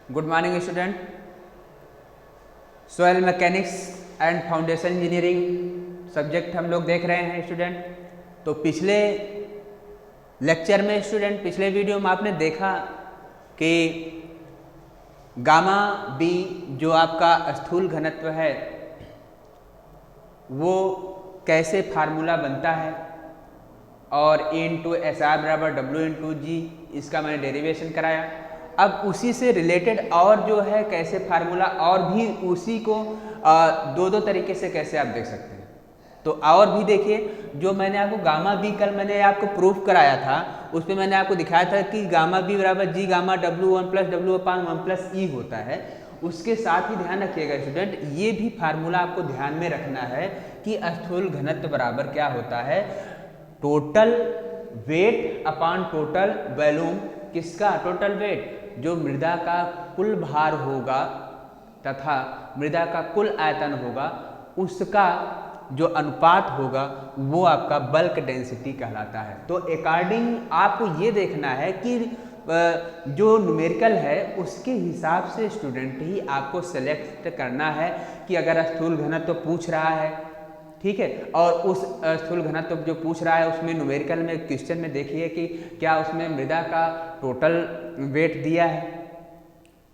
Good morning student. Soil mechanics and foundation engineering subject हम लोग देख रहे हैं स्टूडेंट। तो पिछले लेक्चर में स्टूडेंट, पिछले वीडियो में आपने देखा कि गामा बी जो आपका स्थूल घनत्व है वो कैसे फार्मूला बनता है और E इंटू एस आर बराबर डब्ल्यू इंटू जी, इसका मैंने डेरिवेशन कराया। अब उसी से रिलेटेड और जो है कैसे फार्मूला और भी उसी को दो तरीके से कैसे आप देख सकते हैं। तो और भी देखिए, जो मैंने आपको गामा बी कल मैंने आपको प्रूफ कराया था उस पर मैंने आपको दिखाया था कि गामा बी बराबर G gamma W one plus W upon one plus e होता है। उसके साथ ही ध्यान रखिएगा स्टूडेंट, ये भी फार्मूला आपको ध्यान में रखना है कि स्थूल घनत्व बराबर क्या होता है, टोटल वेट अपान टोटल वॉल्यूम। किसका टोटल वेट? जो मृदा का कुल भार होगा तथा मृदा का कुल आयतन होगा उसका जो अनुपात होगा वो आपका बल्क डेंसिटी कहलाता है। तो अकॉर्डिंग आपको ये देखना है कि जो न्यूमेरिकल है उसके हिसाब से स्टूडेंट ही आपको सेलेक्ट करना है कि अगर स्थूल घनत्व तो पूछ रहा है, ठीक है, और उस स्थूल घनत्व जो पूछ रहा है उसमें न्यूमेरिकल में क्वेश्चन में देखिए कि क्या उसमें मृदा का टोटल वेट दिया है,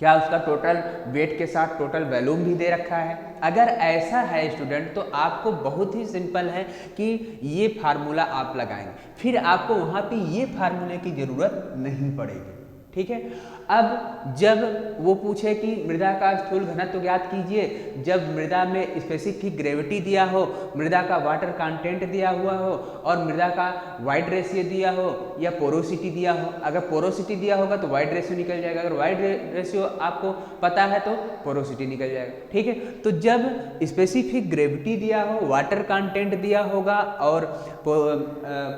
क्या उसका टोटल वेट के साथ टोटल वॉल्यूम भी दे रखा है। अगर ऐसा है स्टूडेंट तो आपको बहुत ही सिंपल है कि ये फार्मूला आप लगाएंगे, फिर आपको वहाँ पे ये फार्मूले की ज़रूरत नहीं पड़ेगी, ठीक है। अब जब वो पूछे कि मृदा का स्थूल घनत्व ज्ञात कीजिए, जब मृदा में स्पेसिफिक ग्रेविटी दिया हो, मृदा का वाटर कंटेंट दिया हुआ हो और मृदा का वाइड रेशियो दिया हो या पोरोसिटी दिया हो। अगर पोरोसिटी दिया होगा तो वाइड रेशियो निकल जाएगा, अगर वाइड रेशियो आपको पता है तो पोरोसिटी निकल जाएगा, ठीक है। तो जब स्पेसिफिक ग्रेविटी दिया हो, वाटर कंटेंट दिया होगा और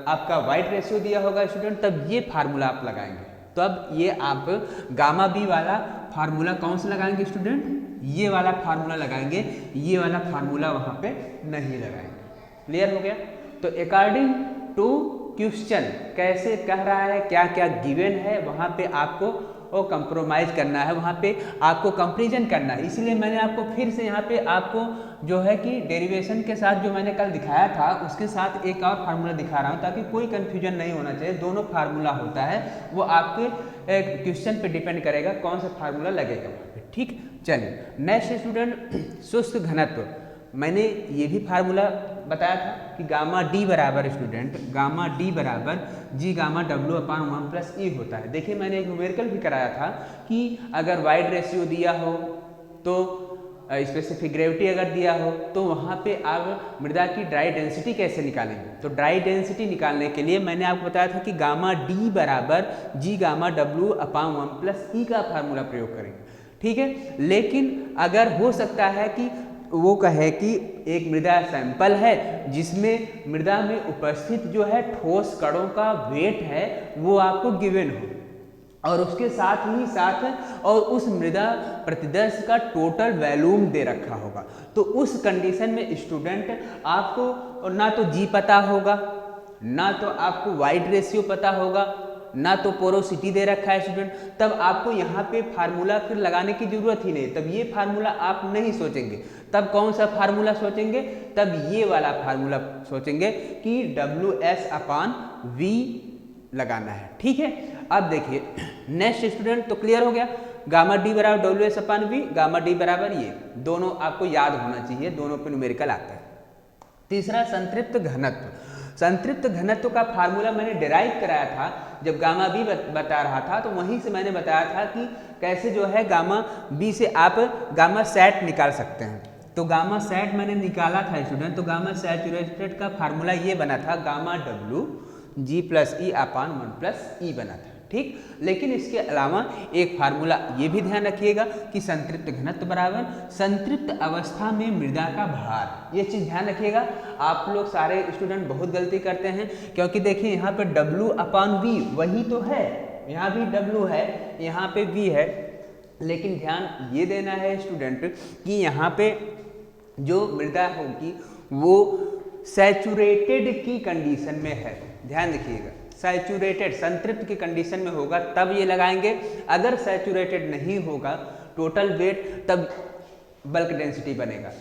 आपका वाइड रेशियो दिया होगा स्टूडेंट, तब ये फार्मूला आप लगाएंगे। तो अब ये आप गामा बी वाला फार्मूला कौन सा लगाएंगे स्टूडेंट? ये वाला फार्मूला लगाएंगे, ये वाला फार्मूला वहां पे नहीं लगाएंगे। क्लियर हो गया? तो अकॉर्डिंग टू क्वेश्चन कैसे कह रहा है, क्या क्या गिवन है, वहां पे आपको वो कंप्रोमाइज करना है, वहाँ पे आपको कंपेरिजन करना है। इसीलिए मैंने आपको फिर से यहाँ पे आपको जो है कि डेरिवेशन के साथ जो मैंने कल दिखाया था उसके साथ एक और फार्मूला दिखा रहा हूँ ताकि कोई कंफ्यूजन नहीं होना चाहिए। दोनों फार्मूला होता है, वो आपके क्वेश्चन पे डिपेंड करेगा कौन सा फार्मूला लगेगा वहाँ पे, ठीक। चलिए नेक्स्ट स्टूडेंट, शुष्क घनत्व। मैंने ये भी फार्मूला बताया था कि गामा डी बराबर स्टूडेंट, गामा डी बराबर G gamma W upon one plus e होता है। देखिए मैंने एक न्यूमेरिकल भी कराया था कि अगर वाइड रेशियो दिया हो तो स्पेसिफिक ग्रेविटी अगर दिया हो तो वहाँ पे आप मृदा की ड्राई डेंसिटी कैसे निकालेंगे। तो ड्राई डेंसिटी निकालने के लिए मैंने आपको बताया था कि गामा डी बराबर G gamma W upon one plus e का फार्मूला प्रयोग करेंगे, ठीक है। लेकिन अगर हो सकता है कि वो कहे कि एक मृदा सैंपल है जिसमें मृदा में उपस्थित जो है ठोस कणों का वेट है वो आपको गिवन हो और उसके साथ ही साथ और उस मृदा प्रतिदर्श का टोटल वॉल्यूम दे रखा होगा। तो उस कंडीशन में स्टूडेंट आपको ना तो जी पता होगा, ना तो आपको वाइड रेशियो पता होगा, ना तो पोरोसिटी दे रखा है स्टूडेंट, तब आपको यहाँ पे फार्मूला फिर लगाने की जरूरत ही नहीं। तब ये फार्मूला आप नहीं सोचेंगे, तब कौन सा फार्मूला सोचेंगे? तब ये वाला फार्मूला सोचेंगे कि डब्ल्यू एस अपान वी लगाना है, ठीक है। अब देखिए नेक्स्ट स्टूडेंट, तो क्लियर हो गया, गामा डी बराबर W S upon V, gamma D बराबर ये दोनों आपको याद होना चाहिए, दोनों पे न्यूमेरिकल आता है। तीसरा संतृप्त घनत्व। संतृप्त घनत्व का फार्मूला मैंने डिराइव कराया था जब गामा बी बता रहा था, तो वहीं से मैंने बताया था कि कैसे जो है गामा बी से आप गामा सेट निकाल सकते हैं। तो गामा सेट मैंने निकाला था स्टूडेंट, तो गामा सैचुरेटेड का फार्मूला ये बना था गामा डब्ल्यू जी प्लस ई अपान वन प्लस ई बना था, ठीक। लेकिन इसके अलावा एक फार्मूला ये भी ध्यान रखिएगा कि संतृप्त घनत्व बराबर संतृप्त अवस्था में मृदा का भार। ये चीज़ ध्यान रखिएगा। आप लोग सारे स्टूडेंट बहुत गलती करते हैं क्योंकि देखिए यहाँ पे W अपान V वही तो है, यहाँ भी W है, यहाँ पे V है, लेकिन ध्यान ये देना है स्टूडेंट कि यहाँ पे जो मृदा होगी वो सैचुरेटेड की कंडीशन में है, ध्यान रखिएगा, सैचुरेटेड संतृप्त की कंडीशन में होगा तब ये लगाएंगे, अगर सैचुरेटेड नहीं होगा टोटल वेट तब बल्क डेंसिटी बनेगा।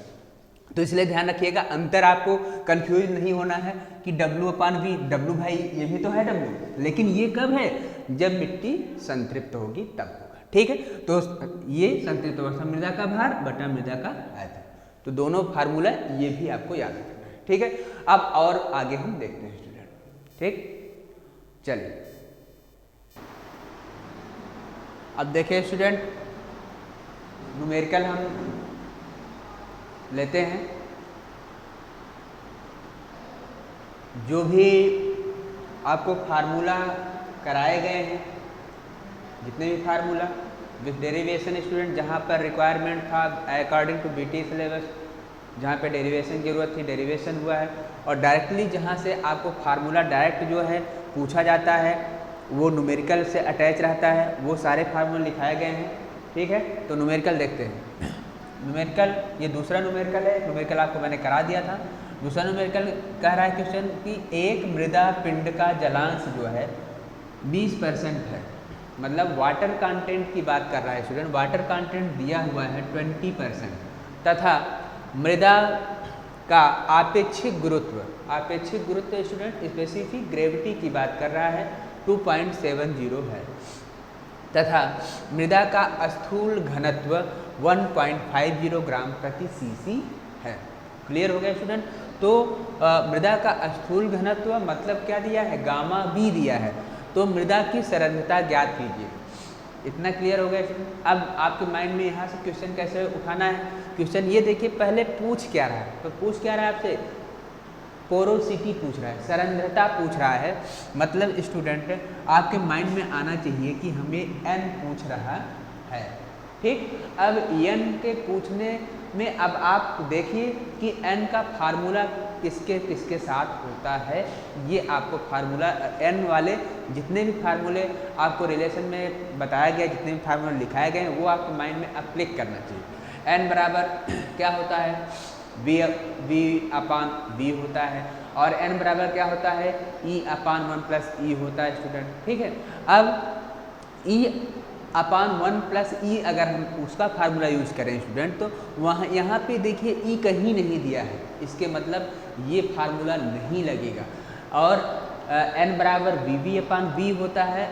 तो इसलिए ध्यान रखिएगा, अंतर आपको कंफ्यूज नहीं होना है कि W/V, W भाई ये भी तो है W, लेकिन ये कब है, जब मिट्टी संतृप्त होगी तब होगा, ठीक है। तो ये संतृप्त अवस्था मृदा का भार बटा मृदा का आयतन, तो दोनों फार्मूला ये भी आपको याद रखना है, ठीक है। अब और आगे हम देखते हैं स्टूडेंट, ठीक, चलिए अब देखिए स्टूडेंट, न्यूमेरिकल हम लेते हैं। जो भी आपको फार्मूला कराए गए हैं, जितने भी फार्मूला विथ डेरिवेशन स्टूडेंट, जहाँ पर रिक्वायरमेंट था अकॉर्डिंग टू बीटी सिलेबस, जहाँ पे डेरिवेशन की जरूरत थी डेरिवेशन हुआ है, और डायरेक्टली जहाँ से आपको फार्मूला डायरेक्ट जो है पूछा जाता है वो न्यूमेरिकल से अटैच रहता है, वो सारे फार्मूले लिखाए गए हैं, ठीक है। तो न्यूमेरिकल देखते हैं। न्यूमेरिकल ये दूसरा न्यूमेरिकल है, न्यूमेरिकल आपको मैंने करा दिया था। दूसरा न्यूमेरिकल कह रहा है क्वेश्चन कि एक मृदा पिंड का जलांश जो है 20% है, मतलब वाटर कंटेंट की बात कर रहा है स्टूडेंट, वाटर कंटेंट दिया हुआ है 20%, तथा मृदा का आपेक्षिक गुरुत्व स्टूडेंट स्पेसिफिक ग्रेविटी की बात कर रहा है 2.70 है, तथा मृदा का स्थूल घनत्व 1.50 ग्राम प्रति सीसी है। क्लियर हो गया स्टूडेंट। तो मृदा का स्थूल घनत्व मतलब क्या दिया है, गामा बी दिया है, तो मृदा की सरंध्रता ज्ञात कीजिए। इतना क्लियर हो गया स्टूडेंट। अब आपके माइंड में यहाँ से क्वेश्चन कैसे उठाना है, क्वेश्चन ये देखिए, पहले पूछ क्या रहा है, तो पूछ क्या रहा है आपसे, पोरोसिटी पूछ रहा है, सरंध्रता पूछ रहा है, मतलब स्टूडेंट आपके माइंड में आना चाहिए कि हमें n पूछ रहा है, ठीक। अब n के पूछने में अब आप देखिए कि n का फार्मूला किसके किसके साथ होता है, ये आपको फार्मूला n वाले जितने भी फार्मूले आपको रिलेशन में बताया गया, जितने भी फार्मूले लिखाए गए हैं वो आपको माइंड में अप्लाई करना चाहिए। n बराबर क्या होता है, V/V होता है, और n बराबर क्या होता है, E/1 होता है स्टूडेंट, ठीक है। अब E/1 अगर हम उसका फार्मूला यूज करें स्टूडेंट, तो वहाँ यहाँ पे देखिए E कहीं नहीं दिया है, इसके मतलब ये फार्मूला नहीं लगेगा। और n बराबर VV/V होता है,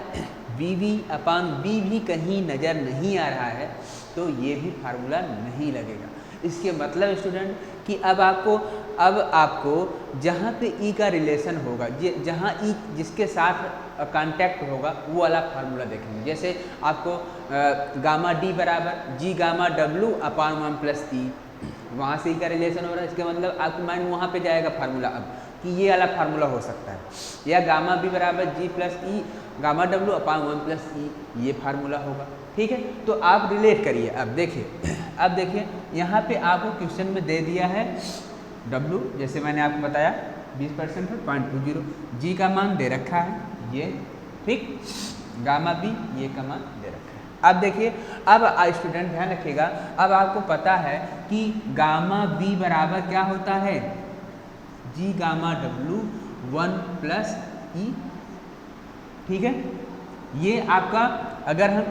VV/V भी कहीं नज़र नहीं आ रहा है, तो ये भी फार्मूला नहीं लगेगा। इसके मतलब स्टूडेंट कि अब आपको जहाँ पे E का रिलेशन होगा, जहाँ E जिसके साथ कांटेक्ट होगा वो वाला फार्मूला देखेंगे। जैसे आपको गामा D बराबर G/W/1 वहाँ से E का रिलेशन हो रहा है, इसके मतलब आपके माइंड वहाँ पे जाएगा फार्मूला अब कि ये वाला फार्मूला हो सकता है, या गामा B बराबर G+E/W/1 ये फार्मूला होगा, ठीक है। तो आप रिलेट करिए। अब देखिए यहाँ पे आपको क्वेश्चन में दे दिया है W, जैसे मैंने आपको बताया 20% है 0.20, G का मान दे रखा है ये, ठीक, गामा B ये का मान दे रखा है। अब देखिए, अब स्टूडेंट ध्यान रखिएगा, अब आपको पता है कि गामा B बराबर क्या होता है, G/W1 E, ठीक है। ये आपका, अगर हम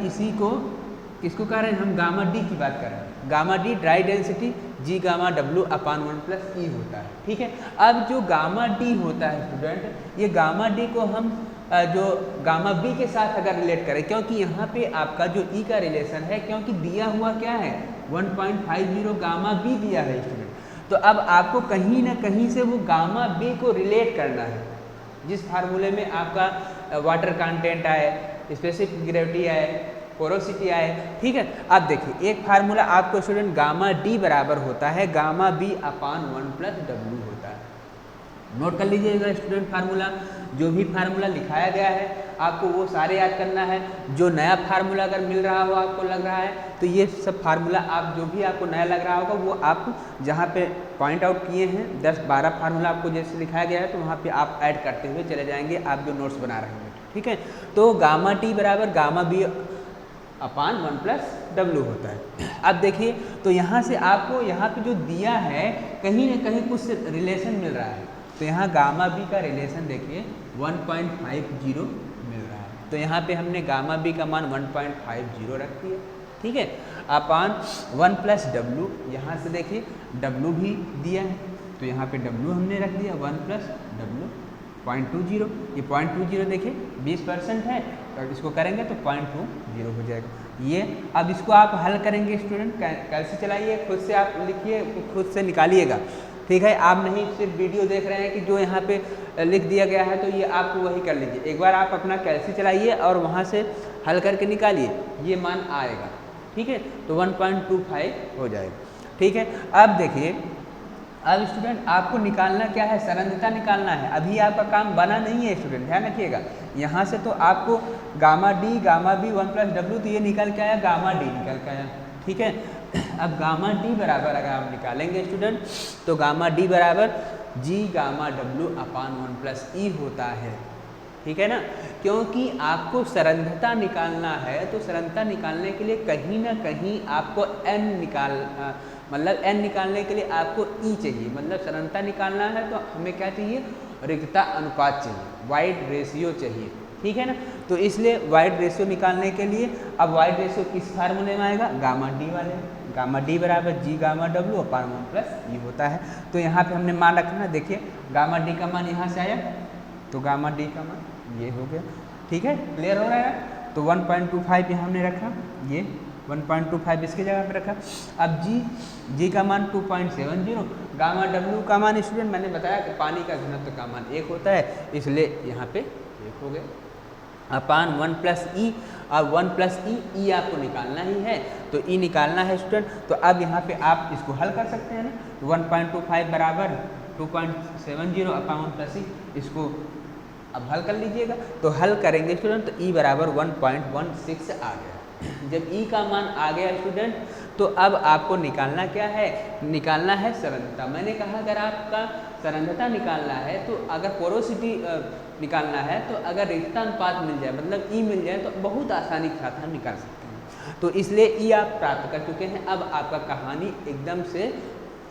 इसको कह रहे हैं, हम गामा D की बात कर रहे हैं, gamma D dry density G/W/1 E होता है, ठीक है। अब जो गामा D होता है स्टूडेंट, ये गामा D को हम जो गामा B के साथ अगर रिलेट करें, क्योंकि यहाँ पे आपका जो E का रिलेशन है, क्योंकि दिया हुआ क्या है 1.50 गामा B दिया है स्टूडेंट, तो अब आपको कहीं ना कहीं से वो गामा B को रिलेट करना है, जिस फार्मूले में आपका वाटर कंटेंट आए, स्पेसिफिक ग्रेविटी आए, पोरोसिटी आए, ठीक है। अब देखिए एक फार्मूला आपको स्टूडेंट गामा D बराबर होता है गामा B/1 होता है। नोट कर लीजिएगा स्टूडेंट, फार्मूला जो भी फार्मूला लिखाया गया है आपको वो सारे याद करना है। जो नया फार्मूला अगर मिल रहा हो, आपको लग रहा है, तो ये सब फार्मूला आप जो भी आपको नया लग रहा होगा वो आप जहाँ पे पॉइंट आउट किए हैं 10-12 फार्मूला आपको जैसे लिखाया गया है, तो वहाँ पे आप ऐड करते हुए चले जाएंगे, आप जो नोट्स बना रहे हैं, ठीक है। तो गामा T बराबर गामा अपान 1 प्लस डब्लू होता है। अब देखिए तो यहाँ से आपको यहाँ पे जो दिया है कहीं ना कहीं कुछ रिलेशन मिल रहा है, तो यहाँ गामा बी का रिलेशन देखिए 1.50 मिल रहा है, तो यहाँ पे हमने गामा बी का मान 1.50 रख दिया, ठीक है, अपान 1 प्लस डब्लू, यहाँ से देखिए डब्लू भी दिया है तो यहाँ पे डब्लू हमने रख दिया 1 प्लस डब्लू 0.20, ये 0.20 देखिए 20% है, तो इसको करेंगे तो 0.20 हो जाएगा ये। अब इसको आप हल करेंगे स्टूडेंट, कैसे चलाइए खुद से आप लिखिए, खुद से निकालिएगा, ठीक है, आप नहीं सिर्फ वीडियो देख रहे हैं कि जो यहाँ पे लिख दिया गया है तो ये आप वही कर लीजिए, एक बार आप अपना कैसे चलाइए और वहाँ से हल करके निकालिए, ये मान आएगा, ठीक है, तो 1.25 हो जाएगा, ठीक है। अब देखिए अब स्टूडेंट आपको निकालना क्या है, सरंध्रता निकालना है, अभी आपका काम बना नहीं है स्टूडेंट, ध्यान रखिएगा, यहाँ से तो आपको gamma d gamma b 1 plus W, तो ये निकल के आया गामा डी निकल के आया, ठीक है। अब गामा डी बराबर अगर आप निकालेंगे स्टूडेंट तो गामा डी बराबर जी गामा डब्लू अपान 1 प्लस ई होता है, ठीक है ना, क्योंकि आपको सरंध्रता निकालना है तो सरंध्रता निकालने के लिए कहीं ना कहीं आपको मतलब n निकालने के लिए आपको e चाहिए, मतलब सरंध्रता निकालना है तो हमें क्या चाहिए, रिक्तता अनुपात चाहिए, वाइड रेशियो चाहिए, ठीक है ना, तो इसलिए वाइड रेशियो निकालने के लिए अब वाइड रेशियो किस फार्मूले में आएगा, गामा डी वाले, गामा डी बराबर जी गामा डब्लू अपान 1 प्लस ई होता है। तो यहाँ पे हमने मान रखना, देखिए गामा डी का मान यहाँ से आया तो गामा डी का मान ये हो गया, ठीक है, क्लियर हो रहा है, तो 1.25 यहाँ हमने रखा, ये 1.25 इसकी जगह पे रखा। अब जी का मान 2.70, गामा डब्लू का मान स्टूडेंट मैंने बताया कि पानी का घनत्व का मान 1 होता है, इसलिए यहाँ पे 1 हो गया अपान 1 प्लस ई, और 1 प्लस ई आपको निकालना ही है, तो ई निकालना है स्टूडेंट, तो अब यहाँ पे आप इसको हल कर सकते हैं ना, तो 1.25 बराबर 2.70 अपान 1 प्लस ई, इसको अब हल कर लीजिएगा, तो हल करेंगे स्टूडेंट तो ई बराबर 1.16 आ गया। जब ई का मान आ गया स्टूडेंट तो अब आपको निकालना क्या है, निकालना है सरंध्रता। मैंने कहा अगर आपका सरंध्रता निकालना है तो अगर पोरोसिटी निकालना है तो अगर रिक्तता अनुपात मिल जाए, मतलब ई मिल जाए, तो बहुत आसानी के साथ हम निकाल सकते हैं, तो इसलिए ई आप प्राप्त कर चुके हैं। अब आपका कहानी एकदम से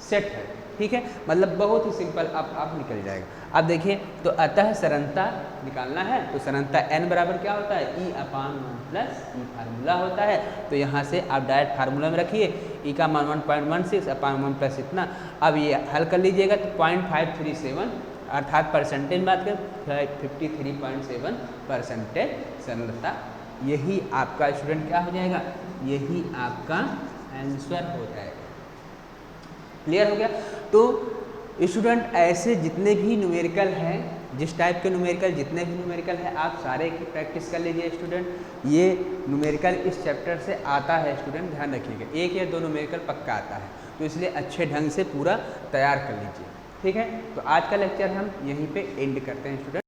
सेट है, ठीक है, मतलब बहुत ही सिंपल अब निकल जाएगा। अब देखिए तो अतः सरंध्रता निकालना है तो सरंध्रता n बराबर क्या होता है, ई अपान 1 प्लस ई फार्मूला होता है, तो यहाँ से आप डायरेक्ट फार्मूला में रखिए, ई का मान 1.16 अपान 1 प्लस इतना, अब ये हल कर लीजिएगा तो 0.537 अर्थात परसेंटेज बात करें 53.7% सरंध्रता, यही आपका स्टूडेंट क्या हो जाएगा, यही आपका आंसर हो जाएगा। क्लियर हो गया। तो स्टूडेंट ऐसे जितने भी न्यूमेरिकल हैं, जिस टाइप के न्यूमेरिकल जितने भी न्यूमेरिकल हैं आप सारे की प्रैक्टिस कर लीजिए स्टूडेंट। ये न्यूमेरिकल इस चैप्टर से आता है स्टूडेंट, ध्यान रखिएगा, 1 या 2 न्यूमेरिकल पक्का आता है, तो इसलिए अच्छे ढंग से पूरा तैयार कर लीजिए, ठीक है। तो आज का लेक्चर हम यहीं पे एंड करते हैं स्टूडेंट।